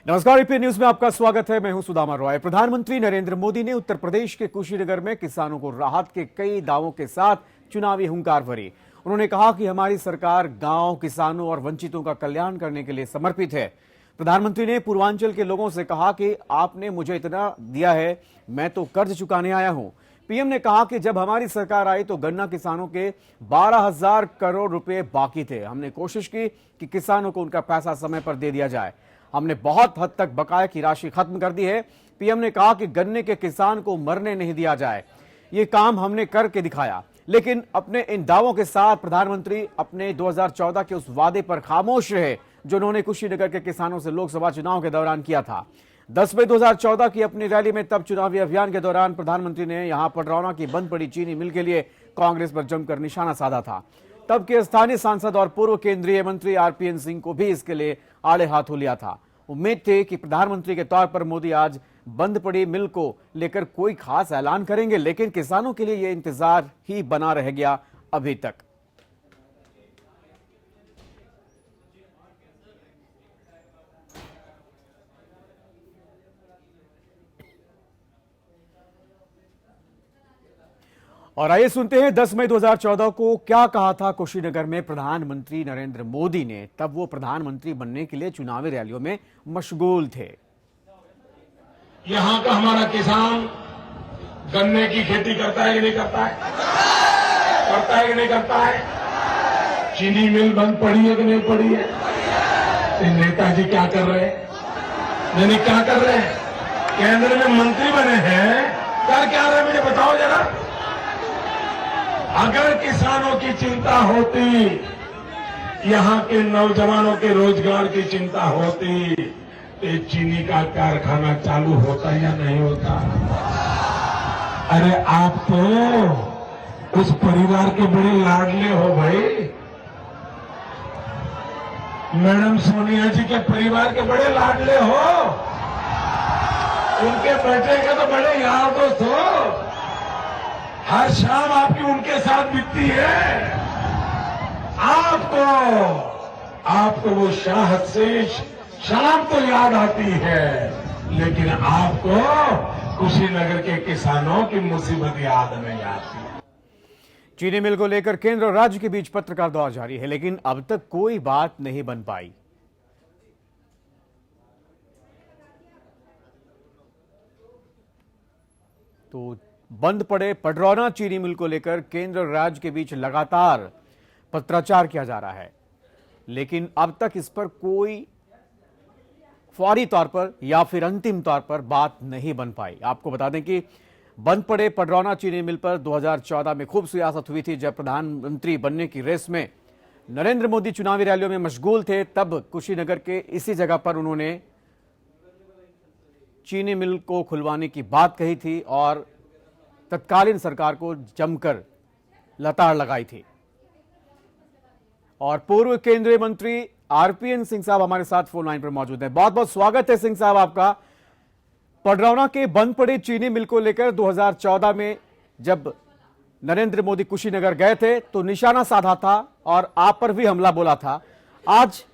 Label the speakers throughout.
Speaker 1: नमस्कार, EP news में आपका स्वागत है। मैं हूं सुदामा रॉय। प्रधानमंत्री नरेंद्र मोदी ने उत्तर प्रदेश के कुशीनगर में किसानों को राहत के कई दावों के साथ चुनावी हुंकार भरी। उन्होंने कहा कि हमारी सरकार गांव, किसानों और वंचितों का कल्याण करने के लिए समर्पित है। प्रधानमंत्री ने पूर्वांचल के लोगों से कहा कि आपने मुझे इतना दिया है, मैं तो कर्ज चुकाने आया हूं। पीएम ने कहा कि जब हमारी सरकार आई तो गन्ना किसानों के 12,000 करोड़ रुपए बाकी थे। हमने कोशिश की कि किसानों को उनका पैसा समय पर दे दिया जाए। हमने बहुत हद तक बकाया की राशि खत्म कर दी है। पीएम ने कहा कि गन्ने के किसान को मरने नहीं दिया जाए। ये काम हमने करके दिखाया। लेकिन अपने इन दावों के साथ प्रधानमंत्री अपने 2014 के उस वादे पर खामोश रहे जो उन्होंने कुशीनगर के किसानों से लोकसभा चुनाव के दौरान किया था। 10 मई 2014 की अपनी रैली में तब चुनावी अभियान के दौरान प्रधानमंत्री ने यहां पडरौना की बंद पड़ी चीनी मिल के लिए कांग्रेस पर जमकर निशाना साधा था। तब के स्थानीय सांसद और पूर्व केंद्रीय मंत्री आरपीएन सिंह को भी इसके लिए आड़े हाथों लिया था। उम्मीद थी कि प्रधानमंत्री के तौर पर मोदी आज बंद पड़ी मिल को लेकर कोई खास ऐलान करेंगे, लेकिन किसानों के लिए यह इंतजार ही बना रह गया अभी तक। और आइए सुनते हैं 10 मई 2014 को क्या कहा था कुशीनगर में प्रधानमंत्री नरेंद्र मोदी ने। तब वो प्रधानमंत्री बनने के लिए चुनावी रैलियों में मशगूल थे।
Speaker 2: यहाँ का हमारा किसान गन्ने की खेती करता है कि नहीं करता है? करता है कि नहीं करता है? चीनी मिल बंद पड़ी है कि नहीं पड़ी है? तो नेताजी क्या कर रहे हैं? नहीं, क्या कर रहे हैं? केंद्र में मंत्री बने हैं, कर क्या रहे हैं मुझे बताओ जरा। अगर किसानों की चिंता होती, यहाँ के नौजवानों के रोजगार की चिंता होती, तो चीनी का कारखाना चालू होता या नहीं होता? अरे आप तो उस परिवार के बड़े लाडले हो भाई। मैडम सोनिया जी के परिवार के बड़े लाडले हो, उनके बेटे के तो बड़े यार दोस्त हो। हर शाम आपकी उनके साथ बीतती है। आपको वो शाह से शाम तो याद आती है, लेकिन आपको कुशीनगर के किसानों की मुसीबत याद नहीं आती।
Speaker 1: चीनी मिल को लेकर केंद्र और राज्य के बीच पत्रकार दौर जारी है, लेकिन अब तक कोई बात नहीं बन पाई। तो बंद पड़े पडरौना चीनी मिल को लेकर केंद्र और राज्य के बीच लगातार पत्राचार किया जा रहा है, लेकिन अब तक इस पर कोई फौरी तौर पर या फिर अंतिम तौर पर बात नहीं बन पाई। आपको बता दें कि बंद पड़े पडरौना चीनी मिल पर 2014 में खूब सियासत हुई थी, जब प्रधानमंत्री बनने की रेस में नरेंद्र मोदी चुनावी रैलियों में मशगूल थे। तब कुशीनगर के इसी जगह पर उन्होंने चीनी मिल को खुलवाने की बात कही थी और तत्कालीन सरकार को जमकर लताड़ लगाई थी। और पूर्व केंद्रीय मंत्री आरपीएन सिंह साहब हमारे साथ फोन लाइन पर मौजूद हैं। बहुत बहुत स्वागत है सिंह साहब आपका। पडरौना के बंद पड़े चीनी मिल को लेकर 2014 में जब नरेंद्र मोदी कुशीनगर गए थे तो निशाना साधा था और आप पर भी हमला बोला था। आज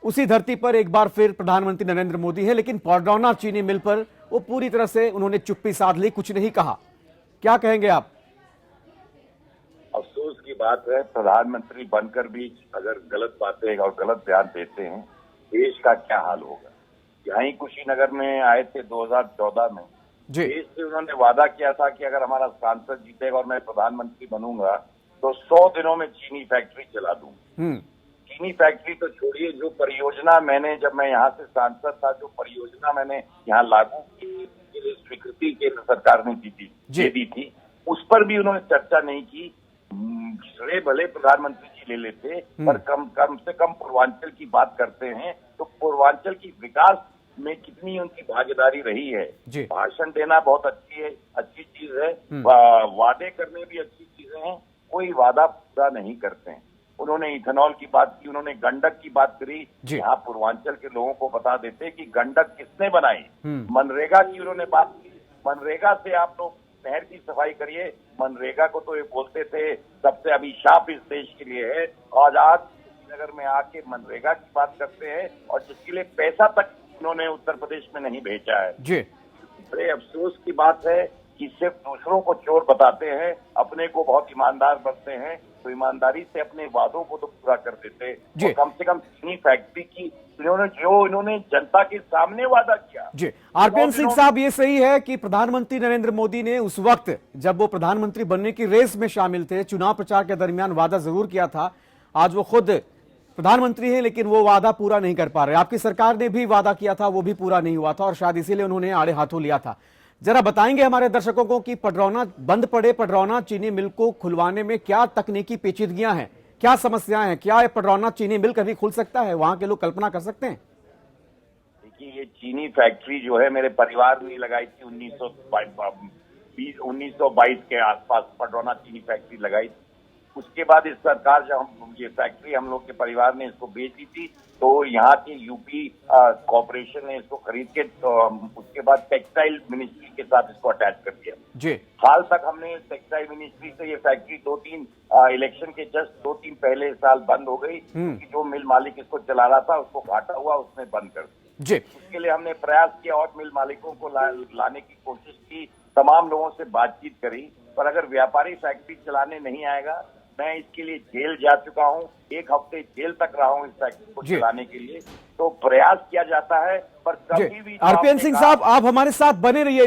Speaker 1: उसी धरती पर एक बार फिर प्रधानमंत्री नरेंद्र मोदी है, लेकिन पडरौना चीनी मिल पर वो पूरी तरह से उन्होंने चुप्पी साध ली, कुछ नहीं कहा। क्या कहेंगे आप?
Speaker 3: अफसोस की बात है, प्रधानमंत्री बनकर भी अगर गलत बातें और गलत बयान देते हैं, देश का क्या हाल होगा। यहीं कुशीनगर में आए थे 2014 में। देश से उन्होंने वादा किया था कि अगर हमारा सांसद जीतेगा और मैं प्रधानमंत्री बनूंगा तो 100 दिनों में चीनी फैक्ट्री चला दूंगा। चीनी फैक्ट्री तो छोड़िए, जो परियोजना मैंने, जब मैं यहाँ से सांसद था, जो परियोजना मैंने यहाँ लागू की, उसके लिए स्वीकृति केंद्र सरकार ने दी थी, उस पर भी उन्होंने चर्चा नहीं की। श्रेय भले प्रधानमंत्री जी ले लेते, पर कम से कम पूर्वांचल की बात करते हैं तो पूर्वांचल की विकास में कितनी उनकी भागीदारी रही है। भाषण देना बहुत अच्छी चीज है, वादे करने भी अच्छी चीजें हैं, कोई वादा पूरा नहीं करते हैं। उन्होंने इथेनॉल की बात की, उन्होंने गंडक की बात करी। यहाँ पूर्वांचल के लोगों को बता देते कि गंडक किसने बनाई। मनरेगा की उन्होंने बात की, मनरेगा से आप लोग शहर की सफाई करिए। मनरेगा को तो ये बोलते थे सबसे अभिशाप इस देश के लिए है, और आज नगर में आके मनरेगा की बात करते हैं और जिसके लिए पैसा तक उन्होंने उत्तर प्रदेश में नहीं भेजा है।
Speaker 1: जी
Speaker 3: बड़े अफसोस की बात है कि सिर्फ दूसरों को चोर बताते हैं, अपने को बहुत ईमानदार बनते हैं, तो ईमानदारी से अपने वादों को तो पूरा कर देते।
Speaker 1: जी।
Speaker 3: और कम से कम चीनी फैक्ट्री की इन्होंने जनता के सामने वादा किया।
Speaker 1: जी आरपीएन सिंह साहब, ये सही है कि प्रधानमंत्री नरेंद्र मोदी ने उस वक्त जब वो प्रधानमंत्री बनने की रेस में शामिल थे, चुनाव प्रचार के दरमियान वादा जरूर किया था। आज वो खुद प्रधानमंत्री हैं लेकिन वो वादा पूरा नहीं कर पा रहे। आपकी सरकार ने भी वादा किया था, वो भी पूरा नहीं हुआ था और शायद इसीलिए उन्होंने आड़े हाथों लिया था। जरा बताएंगे हमारे दर्शकों को कि पडरौना बंद पड़े पडरौना चीनी मिल को खुलवाने में क्या तकनीकी पेचीदगियां हैं, क्या समस्याएं हैं? क्या पडरौना चीनी मिल कभी खुल सकता है? वहां के लोग कल्पना कर सकते हैं?
Speaker 3: देखिए, ये चीनी फैक्ट्री जो है मेरे परिवार ने लगाई थी 1922 के आसपास पडरौना चीनी फैक्ट्री लगाई थी। उसके बाद इस सरकार जब ये फैक्ट्री हम लोग के परिवार ने इसको बेच दी थी, तो यहाँ की यूपी कॉर्पोरेशन ने इसको खरीद के उसके बाद टेक्सटाइल मिनिस्ट्री के साथ इसको अटैच कर दिया।
Speaker 1: जी
Speaker 3: हाल तक हमने टेक्सटाइल मिनिस्ट्री से ये फैक्ट्री 2-3 इलेक्शन के जस्ट 2-3 पहले साल बंद हो गई, कि जो मिल मालिक इसको चला रहा था उसको घाटा हुआ, उसने बंद कर दिया।
Speaker 1: जी
Speaker 3: उसके लिए हमने प्रयास किया और मिल मालिकों को लाने की कोशिश की, तमाम लोगों से बातचीत करी, पर अगर व्यापारी फैक्ट्री चलाने नहीं आएगा, मैं इसके लिए जेल जा चुका हूं, 1 हफ्ते जेल तक रहा हूं इस फैक्ट्री को चलाने के लिए। तो प्रयास किया जाता है पर कभी भी
Speaker 1: आरपीएन सिंह साहब, आप हमारे साथ बने रहिए।